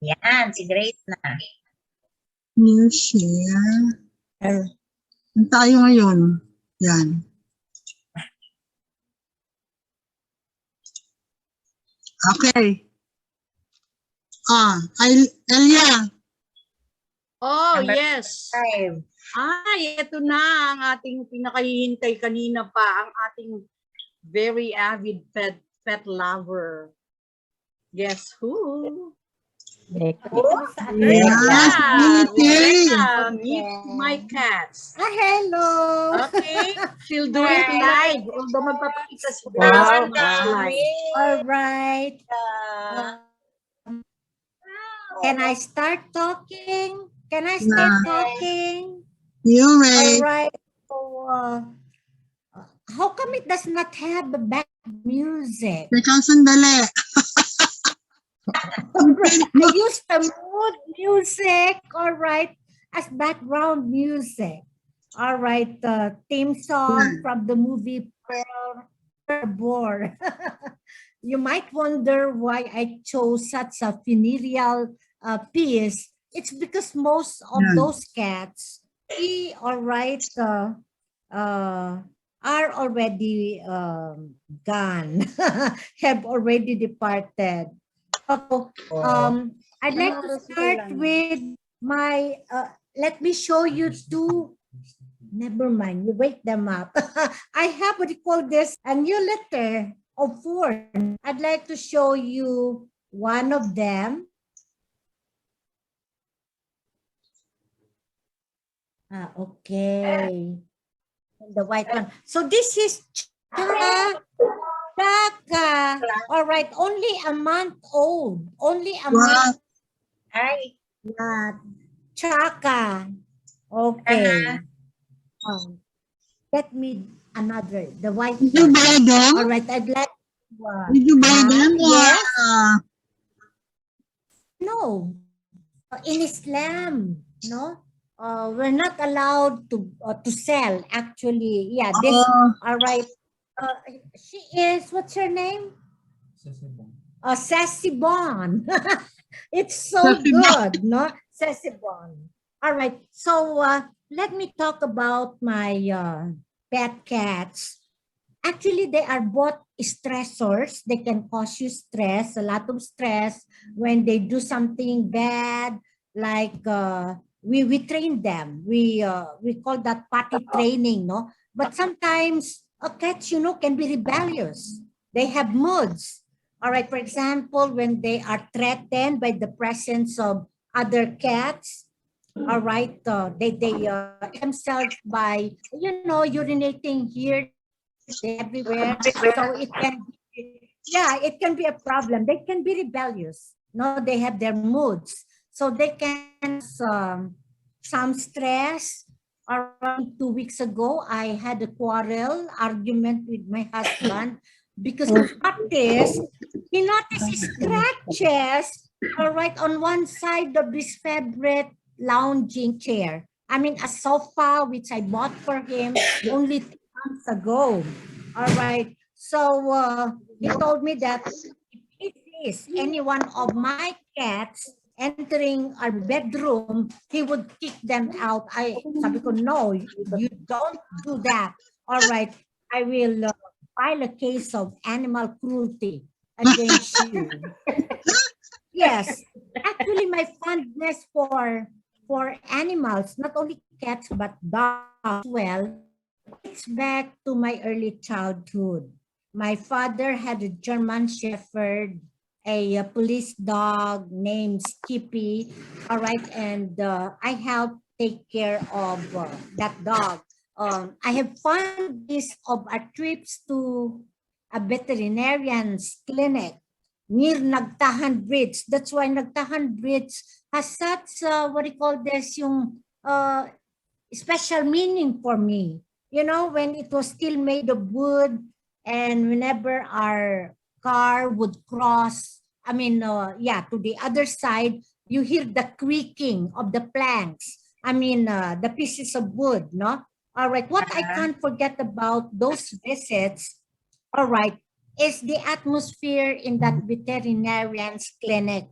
Yan, si Grace na. New share. Saan tayo ngayon? Yan. Okay. Elia. Oh, Number yes. 5. Ay, ito na ang ating pinakahihintay kanina pa, ang ating very avid pet lover. Guess who? Rebekah. Rebekah, meet my cats. Hello. Okay, she'll do it live. Although magpapakita si Wow, live. All right. Can I start talking? Can I start talking? You All may. right. So, how come it does not have the back music? Teka, sandali. I use the mood music, all right, as background music. All right, the theme song from the movie Pearl Harbor. You might wonder why I chose such a funereal piece. It's because most of those cats, all right, are already gone, have already departed. So, I'd like to start with my, let me show you two, never mind, you wake them up. I have what you call this, a new letter of 4. I'd like to show you one of them. Okay. The white one. So this is Chaka. All right, only a month old. Only a month. Ay. Chaka. Okay. Get me another. The white Did you one. buy them? All right, I'd like. Did you buy them? Yes. No. In Islam, no. We're not allowed to sell. Actually, yeah. This. All right. She is, what's her name? Sesibon. It's so good, no? Sesibon. All right. So let me talk about my pet cats. Actually, they are both stressors. They can cause you stress, a lot of stress when they do something bad, like we train them. We call that potty training, no? But sometimes cats, you know, can be rebellious. They have moods. All right, for example, when they are threatened by the presence of other cats, all right, they themselves by, you know, urinating here, everywhere. So it can, it can be a problem. They can be rebellious. No, they have their moods. So they can some stress. Around 2 weeks ago, I had a argument with my husband because he noticed scratches, all right, on one side of his favorite lounging chair. I mean, a sofa which I bought for him only 3 months ago. All right. So he told me that if he sees any one of my cats entering our bedroom, he would kick them out. Sabi ko, no, you don't do that. All right. I will file a case of animal cruelty against you. Yes. Actually, my fondness for animals, not only cats, but dogs as well, it's back to my early childhood. My father had a German Shepherd, a police dog named Skippy, all right, and I helped take care of that dog. I have fond list of our trips to a veterinarian's clinic near Nagtahan Bridge. That's why Nagtahan Bridge has such, what do you call this, yung special meaning for me. You know, when it was still made of wood, and whenever our car would cross, I mean, to the other side, you hear the creaking of the planks. I mean, the pieces of wood, no? All right, what I can't forget about those visits, all right, is the atmosphere in that veterinarian's clinic.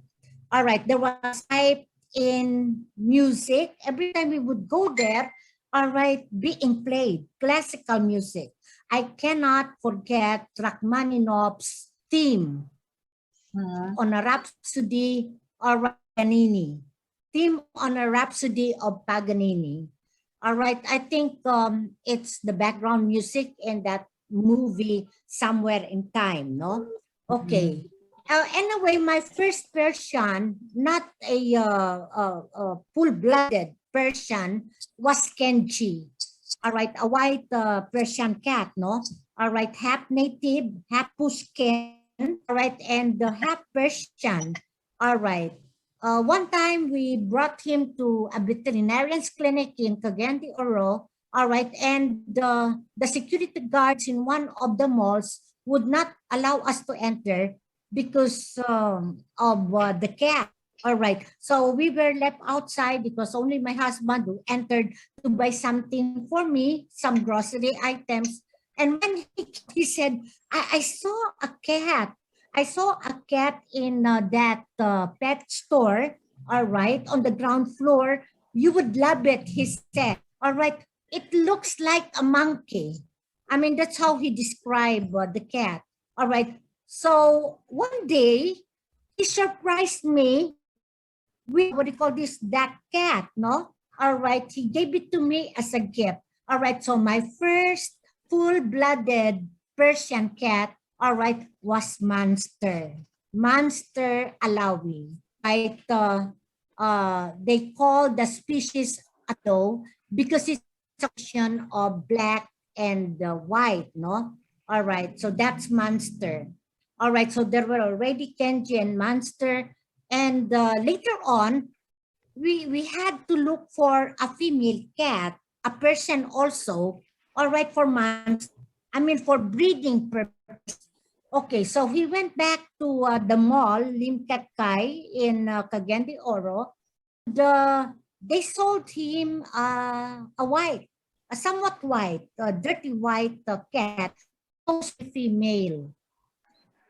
All right, there was hype in music. Every time we would go there, all right, being played, classical music. I cannot forget Rachmaninoff's theme on a Rhapsody or Paganini. Theme on a Rhapsody of Paganini. All right, I think it's the background music in that movie Somewhere in Time, no? Okay. Anyway, my first Persian, not a full-blooded Persian, was Kenji. All right, a white Persian cat, no? All right, half native, half Pushkin, all right, and half Persian. All right. One time we brought him to a veterinarian's clinic in Cagayan de Oro. All right, and the security guards in one of the malls would not allow us to enter because of the cat. All right, so we were left outside because only my husband who entered to buy something for me, some grocery items. And when he said, I saw a cat. I saw a cat in that pet store, all right, on the ground floor. You would love it, he said. All right, it looks like a monkey. I mean, that's how he described the cat. All right, so one day, he surprised me with, what do you call this, that cat, no? All right, he gave it to me as a gift. All right, so my first full-blooded Persian cat, all right, was Monster. Monster Alawi. Right? They call the species Ado because it's a combination of black and white, no? All right, so that's Monster. All right, so there were already Kenji and Monster. And later on, we had to look for a female cat, a person also, all right, for months, I mean, for breeding purpose. Okay, so he went back to the mall, Limcat Kai in Cagayan de Oro. They sold him a somewhat white, dirty white cat, mostly female.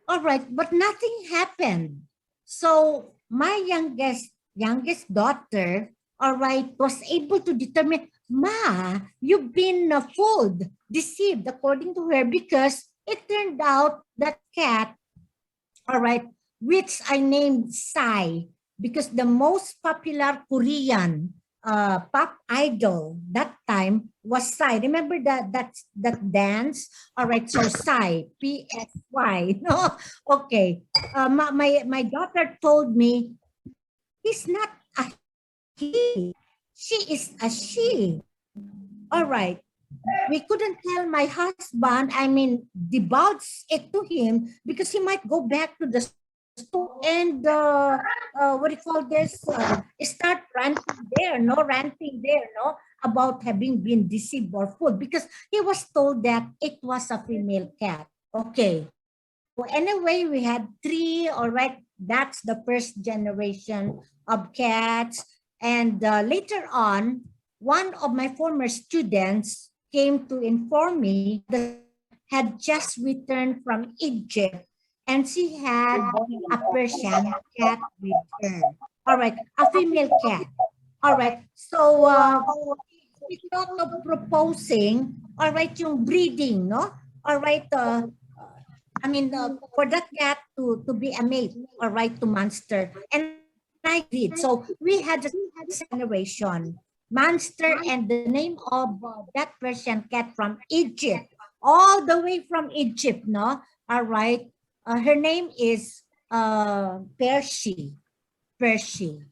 All right, but nothing happened. So my youngest daughter, all right, was able to determine, Ma, you've been fooled, deceived, according to her, because it turned out that cat, all right, which I named Sai, because the most popular Korean pop idol that time was Psy. Remember that dance? All right, so Psy, Psy. No, okay. My daughter told me he's not a he. She is a she. All right. We couldn't tell my husband, I mean, divulge it to him because he might go back to the store and what do you call this? Start ranting there, no, about having been deceived or fooled because he was told that it was a female cat. Okay. So anyway, we had 3, all right. That's the first generation of cats. And later on, one of my former students came to inform me that had just returned from Egypt and she had a Persian cat with her. All right, a female cat. All right, so we thought of proposing, all right, yung breeding, no? All right, I mean, for that cat to be a mate, all right, to Monster. And I did. So we had a generation. Monster and the name of that Persian cat from Egypt, all the way from Egypt, no? All right. Her name is Percy. Percy.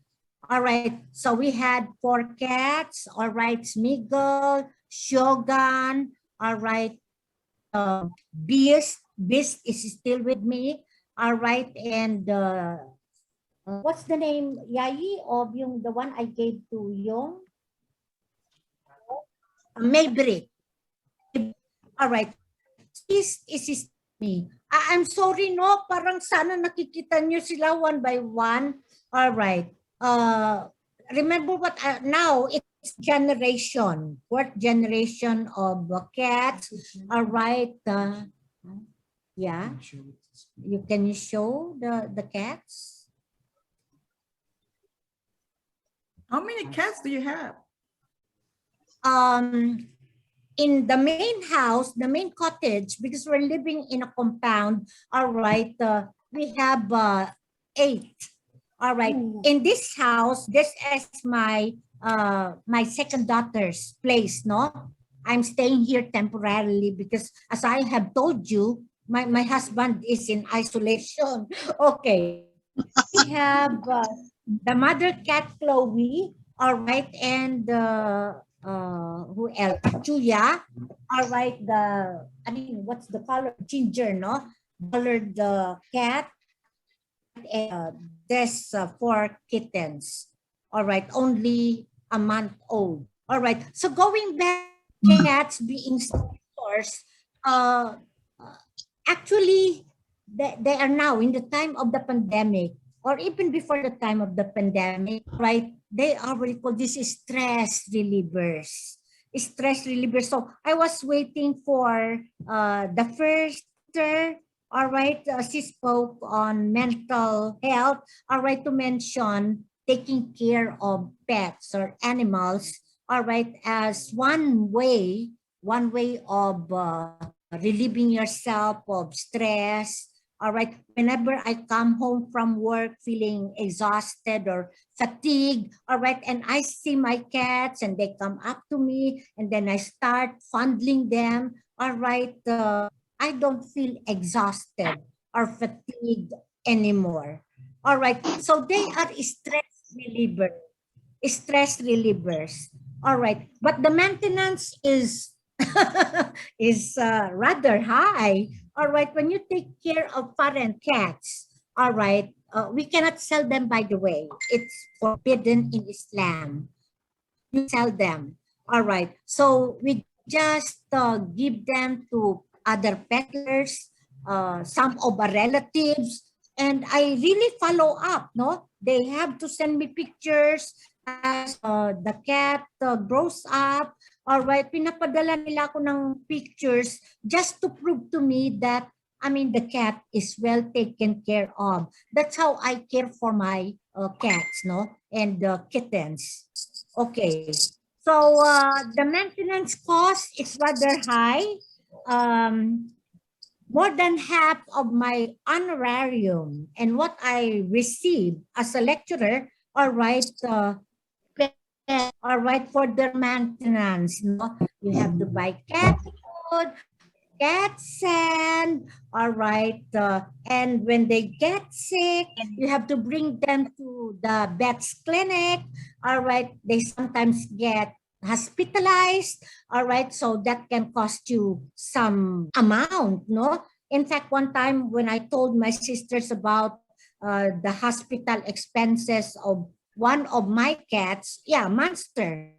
All right. So we had 4 cats. All right. Smiggle, Shogun. All right. Beast. Beast is still with me. All right. And what's the name, Yayi, of yung the one I gave to yung? Maybrick. All right. This is me. I'm sorry, no? Parang sana nakikita nyo sila one by one. All right. Remember what, now it's generation. 4th generation of cats. All right. Yeah. You can show the cats? How many cats do you have? In the main house, the main cottage, because we're living in a compound, all right, we have 8. All right. In this house, this is my second daughter's place, no? I'm staying here temporarily because, as I have told you, my husband is in isolation. Okay. We have the mother cat, Chloe, all right, and who else? Julia, all right, what's the color? Ginger, no? Colored cat, there's 4 kittens. All right, only a month old. All right, so going back, cats being stores, actually, they are now in the time of the pandemic, or even before the time of the pandemic, right? They are what you call this is stress relievers. Stress relievers. So I was waiting for the first. All right, she spoke on mental health. All right, to mention taking care of pets or animals. All right, as one way of relieving yourself of stress. All right, whenever I come home from work feeling exhausted or fatigued, all right, and I see my cats and they come up to me and then I start fondling them. All right, I don't feel exhausted or fatigued anymore. All right. So they are stress relievers. All right. But the maintenance is is rather high. All right. When you take care of foreign cats, all right, we cannot sell them, by the way. It's forbidden in Islam. You sell them. All right. So we just give them to other peddlers, some of our relatives, and I really follow up. No, they have to send me pictures as the cat grows up. All right, pinapadala nila ako ng pictures just to prove to me that the cat is well taken care of. That's how I care for my cats, no, and kittens. Okay. So the maintenance cost is rather high. More than half of my honorarium and what I receive as a lecturer, all right, for their maintenance. No? You have to buy cat food, cat sand, all right, and when they get sick, you have to bring them to the vet's clinic, all right, they sometimes get hospitalized, all right, so that can cost you some amount, no? In fact, one time when I told my sisters about the hospital expenses of one of my cats, yeah, Monster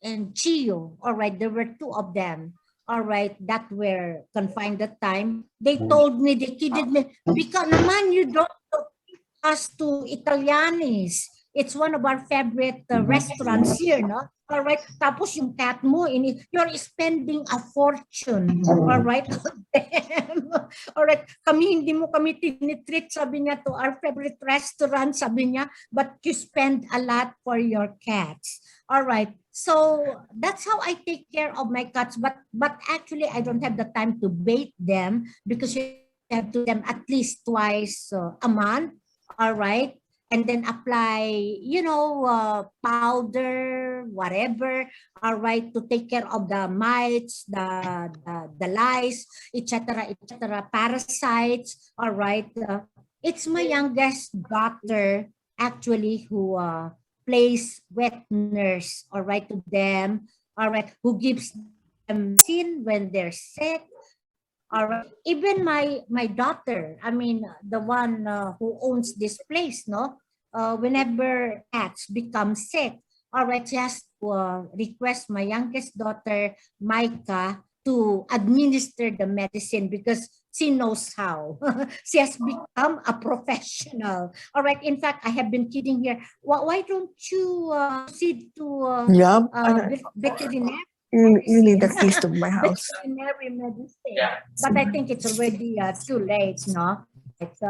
and Chio, all right, there were 2 of them, all right, that were confined that time. They told me, they kidded me, because naman you don't take us to Italianis. It's one of our favorite restaurants here, no? All right, tapos yung cat mo, you're spending a fortune, all right, on them. All right, hindi mo kami tinitreat, sabi niya, to our favorite restaurant, sabi niya, but you spend a lot for your cats. All right, so that's how I take care of my cats, but actually I don't have the time to bathe them because you have to do them at least twice a month, all right? And then apply, powder, whatever, all right, to take care of the mites, the lice, etc., parasites, all right. It's my youngest daughter, actually, who plays wet nurse, all right, to them, all right, who gives them medicine when they're sick. All right. Even my daughter, the one who owns this place, no? Whenever cats become sick, all right, she has to request my youngest daughter, Micah, to administer the medicine because she knows how. She has become a professional. All right. In fact, I have been kidding here. Why don't you proceed to veterinary? You need the keys to my house. Veterinary medicine. But I think it's already too late, no? It's